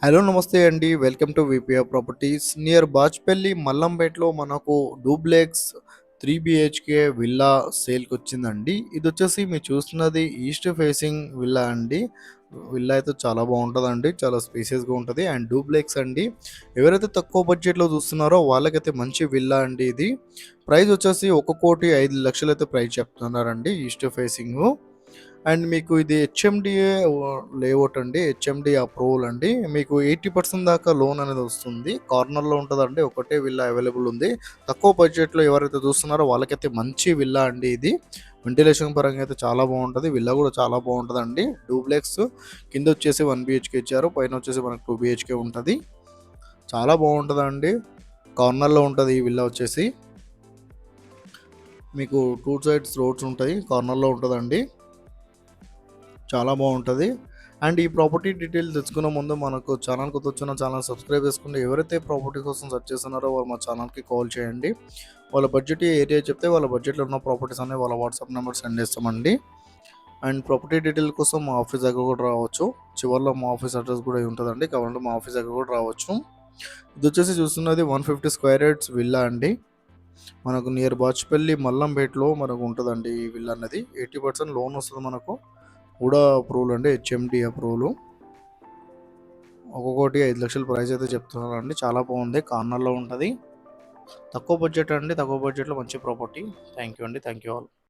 Hello నమస్తే అండి. Welcome to VPR properties. Near Bachupally మల్లంపేటలో మనకు డూప్లెక్స్ 3 బిహెచ్కే విల్లా సేల్కి వచ్చిందండి. ఇది వచ్చేసి మీరు చూస్తున్నది ఈస్ట్ ఫేసింగ్ విల్లా అండి. విల్లా అయితే చాలా బాగుంటుందండి, చాలా స్పేసియస్గా ఉంటుంది అండ్ డూప్లెక్స్ అండి. ఎవరైతే తక్కువ బడ్జెట్లో చూస్తున్నారో వాళ్ళకైతే మంచి విల్లా అండి. ఇది ప్రైస్ వచ్చేసి 1,05,00,000 అయితే ప్రైస్ చెప్తున్నారండి. ఈస్ట్ ఫేసింగ్ అండ్ మీకు ఇది హెచ్ఎండిఏ లేఅవుట్ అండి. హెచ్ఎండి అప్రూవల్ అండి. మీకు 80% దాకా లోన్ అనేది వస్తుంది. కార్నర్లో ఉంటుందండి. ఒకటే విల్లా అవైలబుల్ ఉంది. తక్కువ బడ్జెట్లో ఎవరైతే చూస్తున్నారో వాళ్ళకైతే మంచి విల్లా అండి ఇది. వెంటిలేషన్ పరంగా అయితే చాలా బాగుంటుంది. విల్లా కూడా చాలా బాగుంటుందండి. డూప్లెక్స్ కింద వచ్చేసి 1 బిహెచ్కే ఇచ్చారు, పైన వచ్చేసి మనకు 2 బిహెచ్కే ఉంటుంది. చాలా బాగుంటుందండి. కార్నర్లో ఉంటుంది ఈ విల్లా వచ్చేసి. మీకు 2 సైడ్స్ రోడ్స్ ఉంటాయి, కార్నర్లో ఉంటుందండి. చాలా బాగుంటుంది. అండ్ ఈ ప్రాపర్టీ డీటెయిల్స్ తెచ్చుకునే ముందు మనకు ఛానల్ కొత్త వచ్చిన ఛానల్ సబ్స్క్రైబ్ చేసుకుంటే ఎవరైతే ప్రాపర్టీ కోసం సెర్చ్ చేస్తున్నారో వాళ్ళు మా ఛానల్కి కాల్ చేయండి. వాళ్ళ బడ్జెట్ ఏరియా చెప్తే వాళ్ళ బడ్జెట్లో ఉన్న ప్రాపర్టీస్ అనేవి వాళ్ళ వాట్సాప్ నెంబర్ సెండ్ చేస్తామండి. అండ్ ప్రాపర్టీ డీటెయిల్ కోసం మా ఆఫీస్ దగ్గర కూడా రావచ్చు. చివరిలో మా ఆఫీస్ అడ్రస్ కూడా ఉంటుందండి, కావాలంటే మా ఆఫీస్ దగ్గర కూడా రావచ్చు. ఇది వచ్చేసి చూస్తున్నది 150 స్క్వేర్ యార్డ్స్ విల్లా అండి. మనకు నియర్ బాచ్పల్లి మల్లంపేటలో మనకు ఉంటుందండి ఈ విల్లా అనేది. 80% లోన్ వస్తుంది మనకు. కూడా అప్రూవల్ అండి, హెచ్ఎండి అప్రూవల్. ఒక్కొక్కటి 5,00,000 ప్రైస్ అయితే చెప్తున్నారండి. చాలా బాగుంది, కార్నర్లో ఉంటుంది. తక్కువ బడ్జెట్ అండి, తక్కువ బడ్జెట్లో మంచి ప్రాపర్టీ. థ్యాంక్ యూ అండి. Thank you all.